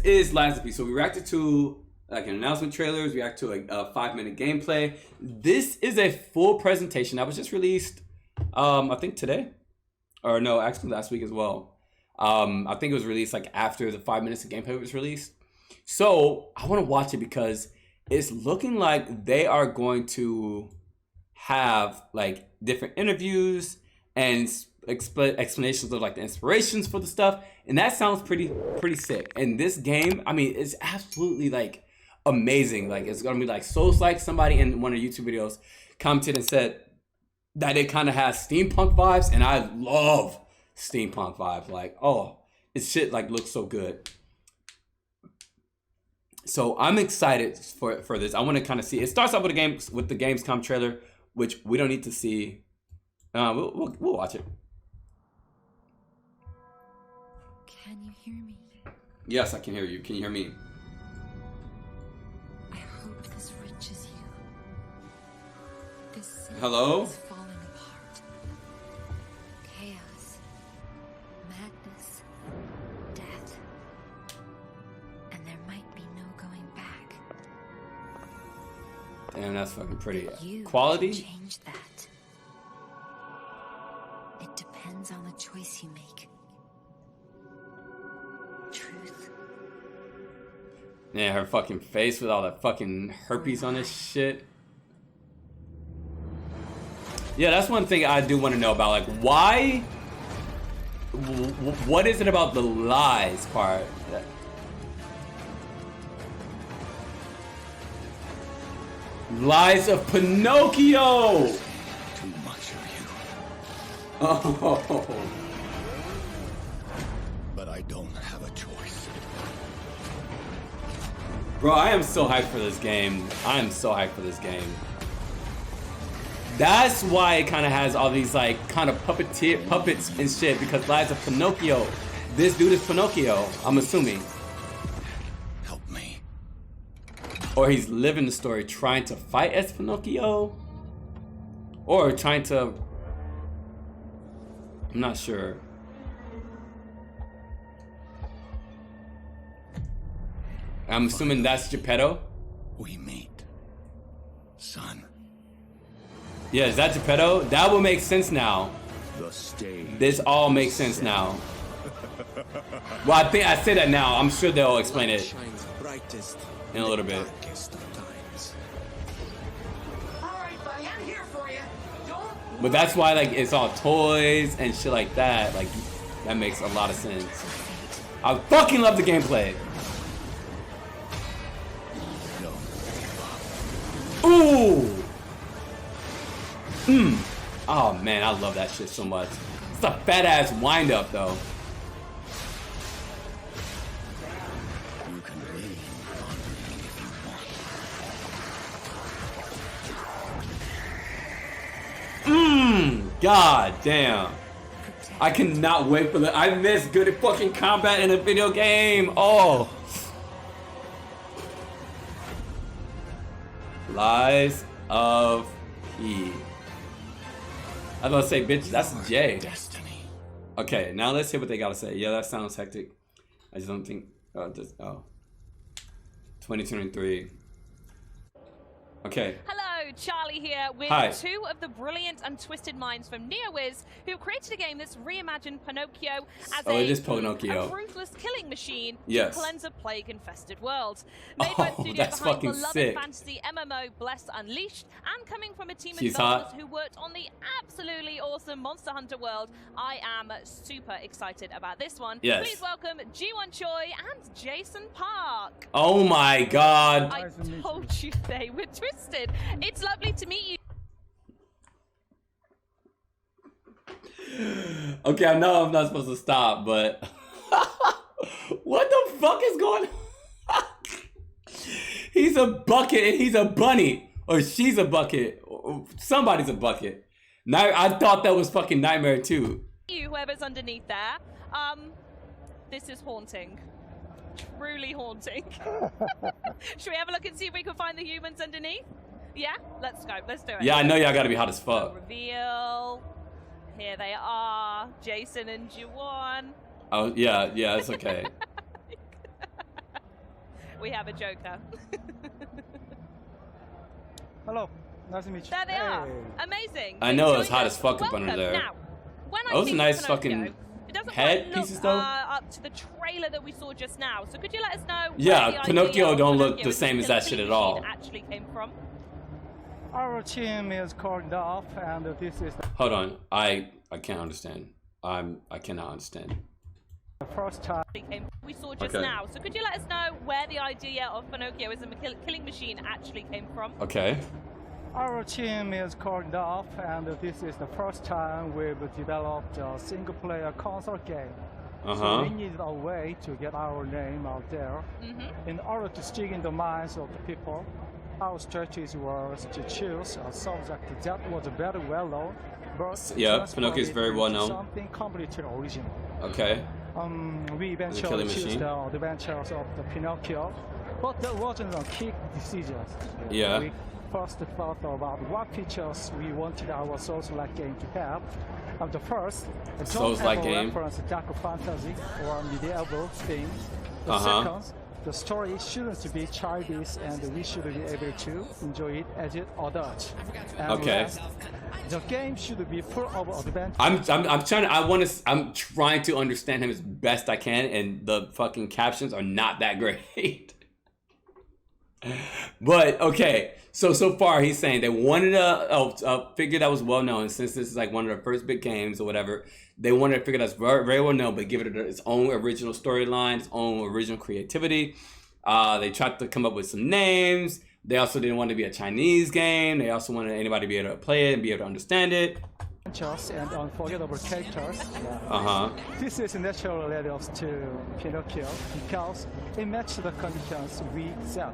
is Last of Us. So we reacted to like an announcement trailers, react to a 5-minute gameplay. This is a full presentation that was just released, I think today, or no, actually last week as well. I think it was released like after the 5 minutes of gameplay was released. So I want to watch it because it's looking like they are going to have like different interviews and explanations of like the inspirations for the stuff, and that sounds pretty sick. And this game, I mean, it's absolutely like amazing. Like it's gonna be like Souls-like. Somebody in one of the YouTube videos commented and said that it kind of has steampunk vibes, and I love steampunk vibes. Like, oh, it's shit like looks so good. So I'm excited for this. I want to kind of see. It starts off with the gamescom trailer, which we don't need to see. We'll watch it. Can you hear me? Yes, I can hear you. Can you hear me? I hope this reaches you. This city Hello? is falling apart. Chaos, madness, death. And there might be no going back. Damn, that's fucking pretty. You Quality? can change that. It depends on the choice you make. Truth. Yeah, her fucking face with all that fucking herpes on this shit. Yeah, that's one thing I do want to know about. Like, why? What is it about the lies part? Lies of Pinocchio! Too much of you. Oh. But I don't have a choice. Bro, I am so hyped for this game. I am so hyped for this game. That's why it kind of has all these like kind of puppets and shit, because Lies of Pinocchio. This dude is Pinocchio, I'm assuming. Help me. Or he's living the story trying to fight as Pinocchio. Or trying to... I'm not sure. I'm assuming that's Geppetto. We meet. Son. Yeah, is that Geppetto? That will make sense now. The stage. This all makes sense now. Well, I think I say that now. I'm sure they'll explain it Shines brightest in a little bit. darkest of times. Alright, buddy, I'm here for you. Don't But that's why like it's all toys and shit like that. Like that makes a lot of sense. I fucking love the gameplay. Ooh. Oh man, I love that shit so much. It's a fat ass wind up though. You can lean on me if you want. God damn. I cannot wait for the. I miss good fucking combat in a video game. Oh. Lies of E. I was gonna say, bitch, that's J. Destiny. Okay, now let's hear what they gotta say. Yeah, that sounds hectic. I just don't think. 2023. Okay. Hello, Charlie here with Hi. two of the brilliant and twisted minds from NeoWiz who created a game that's reimagined Pinocchio as it is Pinocchio. a ruthless killing machine Yes. to cleanse a plague-infested world. Made by the Oh, studio that's behind fucking beloved sick. fantasy MMO Blessed Unleashed, and coming from a team of She's developers hot. who worked on the absolutely awesome Monster Hunter world, I am super excited about this one. Yes. Please welcome Ji-won Choi and Jason Park. Oh my god. I told you they were twisted. It's lovely to meet you. Okay, I know I'm not supposed to stop, but what the fuck is going on? He's a bucket and he's a bunny, or she's a bucket, or somebody's a bucket. Now I thought that was fucking Nightmare too. You, whoever's underneath there, this is haunting. Truly haunting. Should we have a look and see if we can find the humans underneath? Yeah, let's go. Let's do it. Yeah, I know y'all gotta be hot as fuck. Reveal. Here they are, Jason and Juwan. Oh yeah, it's okay. We have a Joker. Hello, nice to meet you. There they are. Amazing. I know They've it's joined hot us. as fuck up Welcome. under there. Now, when I Those are think nice of Pinocchio, fucking it doesn't head quite look, pieces, though. up to the trailer that we saw just now. So could you let us know? Yeah, where the Pinocchio idea of don't look Pinocchio the as a same as that shit killing at all. machine actually came from? Our team is called off, and this is Hold on, I can't understand. I cannot understand. the first time. We saw just Okay. now. So could you let us know where the idea of Pinocchio as a killing machine actually came from? Okay. Our team is called off, and this is the first time we've developed a single-player console game. So we needed a way to get our name out there. In order to stick in the minds of the people, our strategy was to choose a subject that was very well known, but Yeah, Pinocchio is very well known. Something completely original. Okay. We eventually killing chose machine. the adventures of the Pinocchio, but that wasn't a quick decision. Yeah. We first thought about what features we wanted our Souls-like game to have. The first, don't Souls-like ever game. reference dark fantasy or medieval themes. The Uh-huh. second, the story shouldn't be childish, and we should be able to enjoy it as an adult. And Okay. last, the game should be full of adventure. I'm trying to understand him as best I can, and the fucking captions are not that great. But okay, so far he's saying they wanted a figure that was well known. Since this is like one of the first big games or whatever, they wanted a figure that's very, very well known, but give it its own original storyline, its own original creativity. They tried to come up with some names. They also didn't want it to be a Chinese game. They also wanted anybody to be able to play it and be able to understand it. Adventures and unforgettable characters. This is naturally led us to Pinocchio because it matched the conditions we set.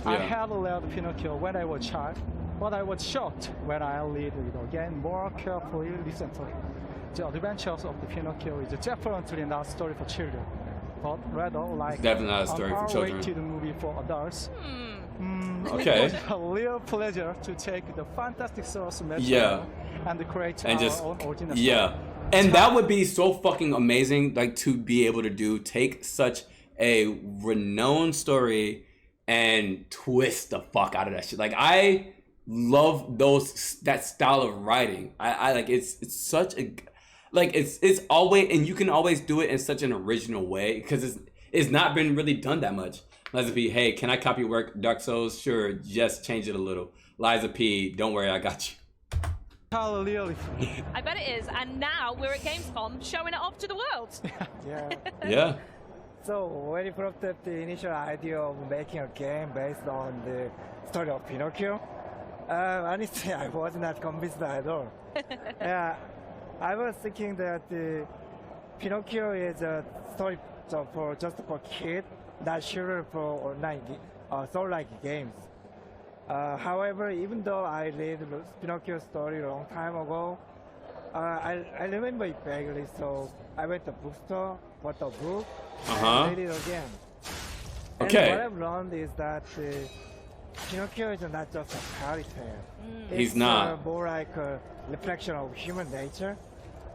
I had learned Pinocchio when I was a child, but I was shocked when I read it again more carefully recently. The adventures of the Pinocchio is definitely not a story for children, but rather like Definitely not a story for children. R-rated movie for adults. Okay. It was a real pleasure to take the fantastic source material Yeah. and create And our just own original yeah, story. and that would be so fucking amazing, like to be able to take such a renowned story and twist the fuck out of that shit. Like I love that style of writing. I like it's such a like it's always, and you can always do it in such an original way because it's not been really done that much. Liza P, hey, can I copy work Dark Souls? Sure, just change it a little. Liza P, don't worry, I got you. Really? I bet it is. And now we're at Gamescom showing it off to the world. Yeah. Yeah. So when you brought up the initial idea of making a game based on the story of Pinocchio, honestly, I was not convinced at all. Yeah, I was thinking that Pinocchio is a story for kids, not sure for online soul-like games. However, even though I read Pinocchio's story a long time ago, I remember it vaguely, so I went to the bookstore, bought the book, and read it again. Okay. And what I've learned is that Pinocchio is not just a fairy tale. He's not. It's more like a reflection of human nature.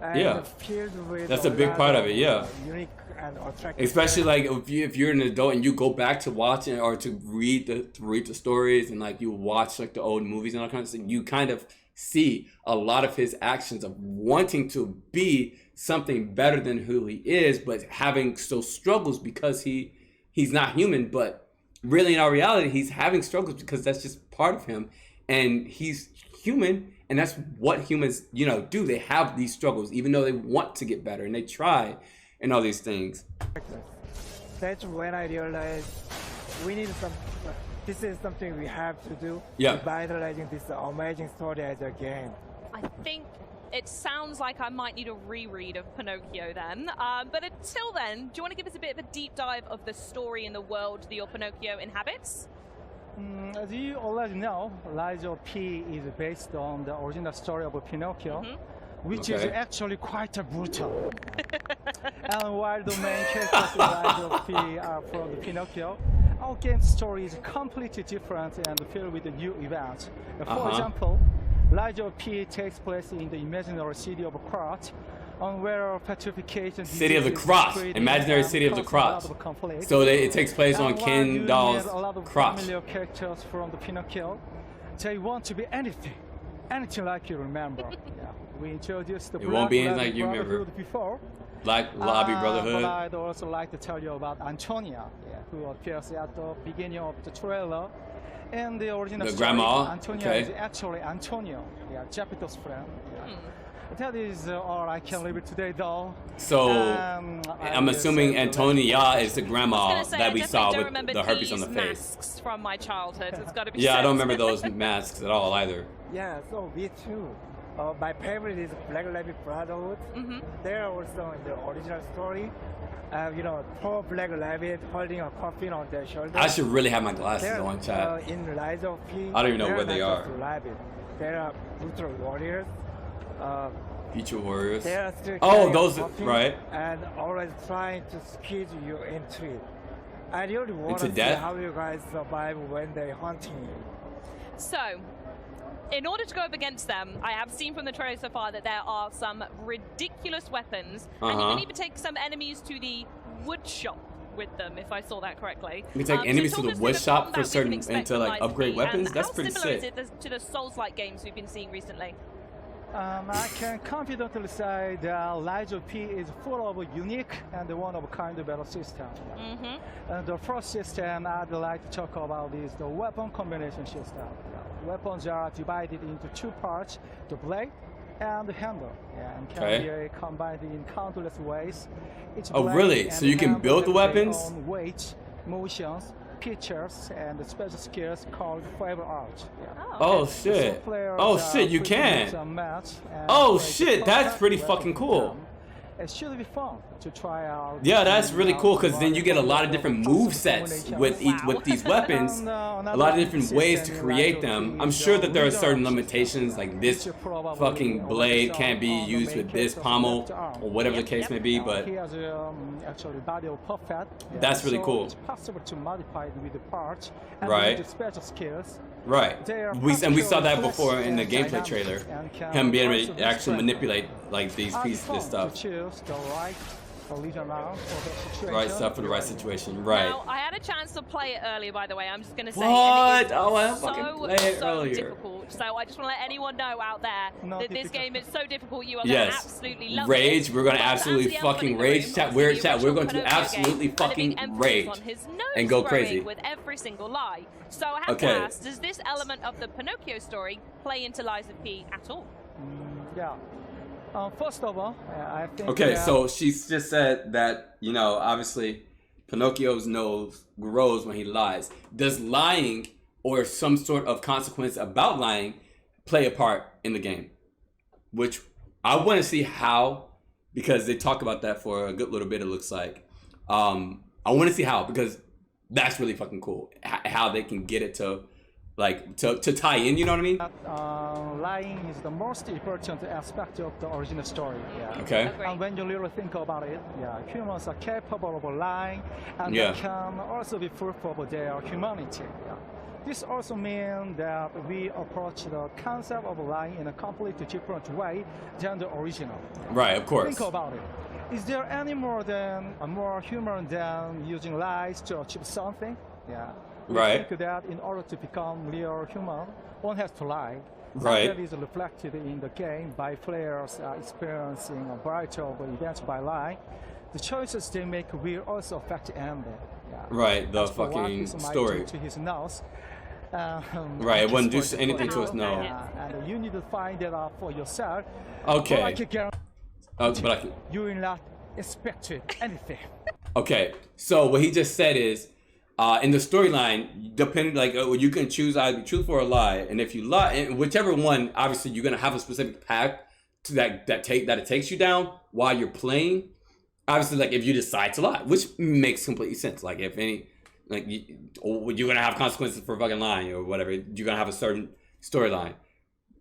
And Yeah. filled with That's a big lot part of it, yeah. Unique and attractive. Especially like if you're an adult and you go back to watching or to read the stories and like you watch like the old movies and all kinds of stuff, you kind of see a lot of his actions of wanting to be something better than who he is, but having still struggles because he's not human. But really, in our reality, he's having struggles because that's just part of him, and he's human. And that's what humans, do. They have these struggles, even though they want to get better and they try and all these things. That's when I realized this is something we have to do. Yeah. Revitalizing this amazing story as a game. I think it sounds like I might need a reread of Pinocchio then. But until then, do you want to give us a bit of a deep dive of the story and the world that your Pinocchio inhabits? As you already know, Liza P is based on the original story of Pinocchio, which is actually quite brutal. And while the main characters in Liza P are from the Pinocchio, our game's story is completely different and filled with new events. For example, Liza P takes place in the imaginary city of Krat, on where petrification. City of the Cross, imaginary city of the Cross. So it takes place on Ken Doll's cross. Familiar characters from the Pinocchio. They want to be anything like you remember. Yeah. We introduced the It won't be anything like you remember. Before. Black Lobby Brotherhood. But I'd also like to tell you about Antonia, who appears at the beginning of the trailer. In the original story, grandma. Antonia is actually Antonio, Geppetto's friend. Yeah. That is all I can leave it today, though. So I'm assuming Antonia is the grandma that we saw with the herpes on the face. Masks from my childhood. It's got to be. Yeah, I don't remember those masks at all either. Yeah, so me too. My favorite is Black Rabbit Brotherhood. They're also in the original story. Poor Black Rabbit holding a coffin on their shoulder. I should really have my glasses on, chat. In Rise of P, I don't even know where they are. They are brutal warriors. Future warriors. They are still those, right? And always trying to squeeze you into it. I really want to see how you guys survive when they're hunting you. So, in order to go up against them, I have seen from the trailer so far that there are some ridiculous weapons, and you can even take some enemies to the wood shop with them, if I saw that correctly. You can take enemies to the wood shop for certain and to like upgrade weapons. That's pretty sick. How similar is it to the Souls-like games we've been seeing recently? I can confidently say that Rise of P is full of a unique and one-of-a-kind battle system. And the first system I'd like to talk about is the weapon combination system. Weapons are divided into two parts, the blade and the handle, and can be combined in countless ways. Really? So you can build the weapons? Weight, motions, pictures, and special skills called flavor art. Oh shit! Oh shit! You can! Oh shit! That's pretty fucking cool. It should be fun to try out. Yeah, that's really cool because then you get a lot of different move sets with these weapons. A lot of different ways to create them. I'm sure that there are certain limitations, like this fucking blade can't be used with this pommel or whatever the case may be. But actually body of puppet. That's really cool. It's possible to modify it with the parts and right. with the special skills. Right. We saw that before in the gameplay trailer. Him being able to actually manipulate like these pieces and stuff. Right stuff for the right situation. Right. Now, I had a chance to play it earlier, by the way. I'm just going to say. What? Oh, I fucking played it earlier. Difficult. So I just want to let anyone know out there that this game is so difficult. You are going to absolutely love rage. it. We're going to absolutely fucking rage. We're going to absolutely fucking rage and go crazy with every single lie. So I have to ask: does this element of the Pinocchio story play into Lies of P at all? Yeah. First of all, I think. Okay, so she just said that, obviously, Pinocchio's nose grows when he lies. Does lying or some sort of consequence about lying play a part in the game? Which I want to see how, because they talk about that for a good little bit, it looks like. I want to see how, because that's really fucking cool. How they can get it to tie in, you know what I mean? Lying is the most important aspect of the original story. Yeah. Okay. And when you really think about it, humans are capable of lying, and they can also be proof of their humanity. Yeah. This also means that we approach the concept of lying in a completely different way than the original. Right, of course. Think about it. Is there any more human than using lies to achieve something? Yeah. We think that in order to become real human, one has to lie. Right. That is reflected in the game by players experiencing a variety of events by lying. The choices they make will also affect the ending. Yeah. Right, the fucking story. To his nose. Right, it wouldn't do anything to his nose. And you need to find that out for yourself. Okay. But I can guarantee you will not expect anything. Okay, so what he just said is, in the storyline, depending, you can choose either truth or a lie, and if you lie, and whichever one, obviously you're gonna have a specific path to that it takes you down while you're playing. Obviously, if you decide to lie, which makes complete sense. If any, you're gonna have consequences for fucking lying or whatever. You're gonna have a certain storyline.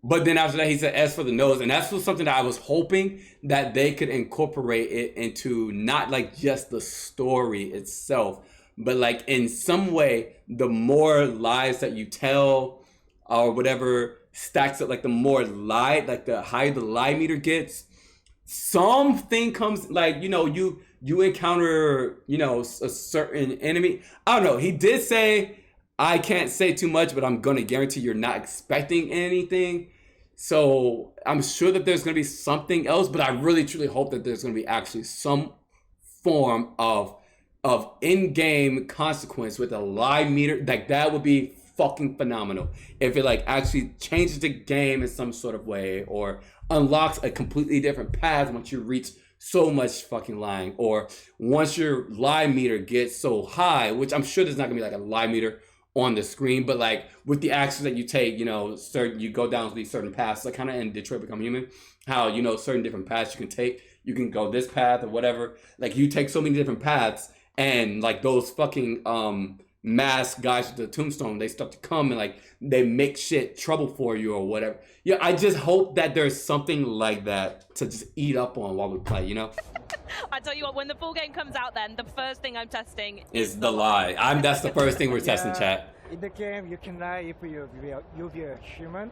But then after that, he said, as for the nose, and that's something that I was hoping that they could incorporate it into not just the story itself, but in some way, the more lies that you tell or whatever stacks up, the more lie, the higher the lie meter gets, something comes, like, you know, you encounter, you know, a certain enemy. I don't know. He did say, I can't say too much, but I'm going to guarantee you're not expecting anything. So I'm sure that there's going to be something else, but I really truly hope that there's going to be actually some form of in-game consequence with a live meter. Like, that would be fucking phenomenal if it like actually changes the game in some sort of way, or unlocks a completely different path once you reach so much fucking lying, or once your lie meter gets so high, which I'm sure there's not gonna be like a lie meter on the screen, but like with the actions that you take, you know, you go down these certain paths, like kind of in Detroit Become Human, how, you know, certain different paths you can take. You can go this path or whatever. Like, you take so many different paths, and like those fucking masked guys with the tombstone, they start to come and like they make shit trouble for you or whatever. Yeah, I just hope that there's something like that to just eat up on while we play, you know? I tell you what, when the full game comes out, then the first thing I'm testing is the lie. That's the first thing we're testing, chat. In the game, you can lie if you be a human,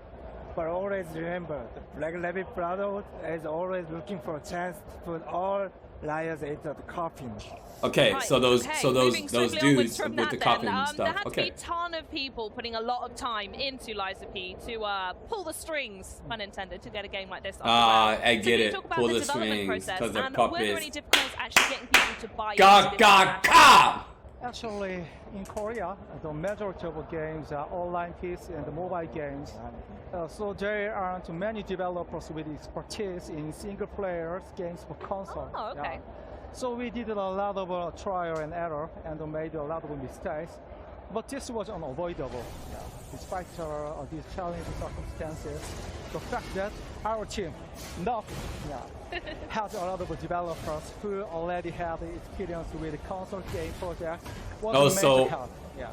but always remember, the Black Rabbit Brotherhood is always looking for a chance to put all liars into the coffin. Okay, right, so those dudes from with the that, coffin then, stuff. there had to be Okay. a ton of people putting a lot of time into Liza P to pull the strings, pun intended, to get a game like this. I So get can you it. talk about Pull the the development strings process, because they're and were there puppets. any difficulties actually getting people to buy Ga into this ga format? ga! Actually, in Korea, the majority of games are online PC and mobile games. So there aren't many developers with expertise in single-player games for console. Oh, okay. So we did a lot of trial and error and made a lot of mistakes. But this was unavoidable. Despite these challenging circumstances, the fact that our team, has a lot of developers who already have experience with console game projects.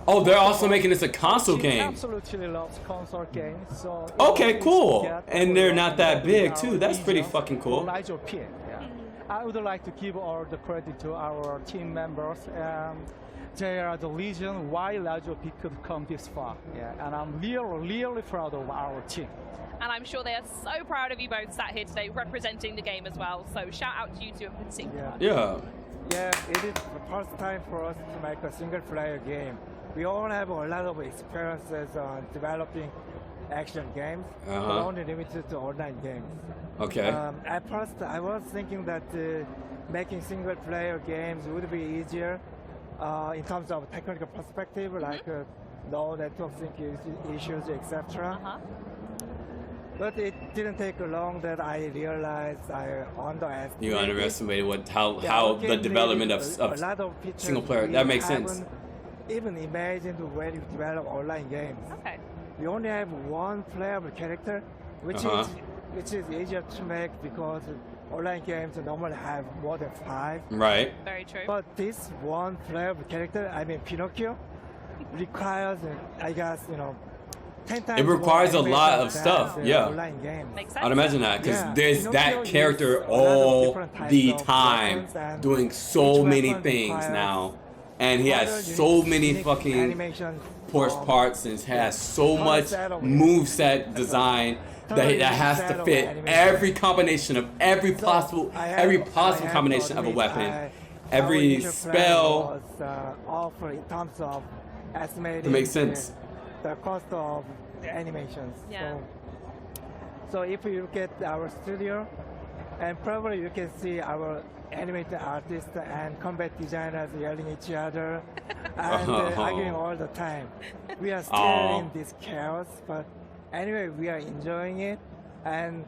Oh, they're also making this a console game. Absolutely loves console games. So Okay, cool. And they're not that big too. That's pretty fucking cool. I would like to give all the credit to our team members. They are the reason why Lajo P could come this far. And I'm really proud of our team. And I'm sure they are so proud of you both sat here today representing the game as well. So shout out to you two in particular. Yeah. Yeah, it is the first time for us to make a single-player game. We all have a lot of experiences on developing action games, but only limited to online games. Okay. At first, I was thinking that making single-player games would be easier in terms of technical perspective, like no network sync issues, etc. But it didn't take long that I realized I underestimated. You underestimated how the development of single player. That makes sense. Even imagined when you develop online games. Okay. We only have one playable character, which is easier to make because online games normally have more than 5. Right. Very true. But this one playable character, I mean Pinocchio, requires, I guess, 10 times It requires a more lot animation of stuff, than yeah. online games. Makes sense. I'd imagine that, because Yeah, there's Pinocchio that character uses a lot of all different types the of time weapons, and doing so each many weapon things requires now. And he other has so many unique fucking animations horse from parts and has so Whole much set of moveset design that has to fit every combination of every possible combination of a weapon, every spell. Was, offered in terms of estimating To make sense. the cost of the animations. Yeah. So if you look at our studio, and probably you can see our animated artists and combat designers yelling at each other and arguing all the time. We are still in this chaos, but anyway, we are enjoying it, and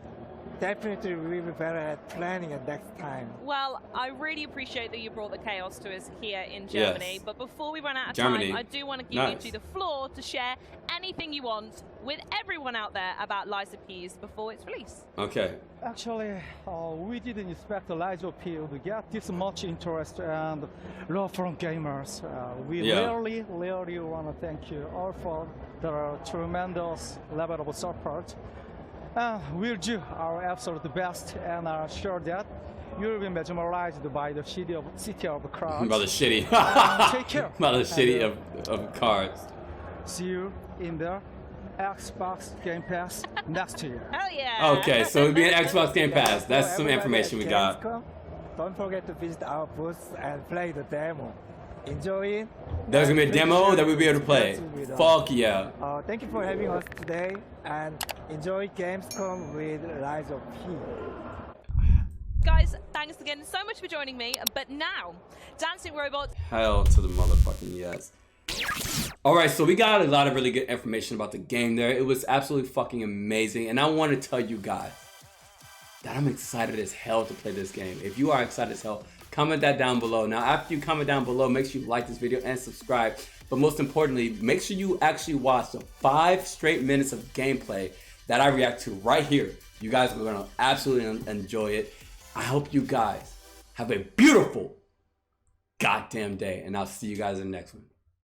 definitely we'll be better at planning it next time. Well, I really appreciate that you brought the chaos to us here in Germany. Yes. But before we run out of Germany. time, I do want to give Nice. you the floor to share anything you want with everyone out there about Liza P's before its release. Okay. Actually, we didn't expect the Liza P to get this much interest and love from gamers. We really want to thank you all for the tremendous level of support. We'll do our absolute best and are sure that you'll be mesmerized by the city of crowds. By the shitty. Take care. By the shitty of cards. See you in there. Xbox Game Pass next year. Hell yeah. Okay, so it'd be an Xbox Game Pass. That's For some everybody information we at got. Gamescom, don't forget to visit our booth and play the demo. Enjoy it. There's gonna be a And demo please that we'll be able to play. share with us. Fuck yeah. Thank you for having us today and enjoy Gamescom with Rise of P. Guys, thanks again so much for joining me. But now, Dancing Robots. Hell to the motherfucking yes. Alright, so we got a lot of really good information about the game there. It was absolutely fucking amazing. And I want to tell you guys that I'm excited as hell to play this game. If you are excited as hell, comment that down below. Now, after you comment down below, make sure you like this video and subscribe. But most importantly, make sure you actually watch the 5 straight minutes of gameplay that I react to right here. You guys are going to absolutely enjoy it. I hope you guys have a beautiful goddamn day. And I'll see you guys in the next one.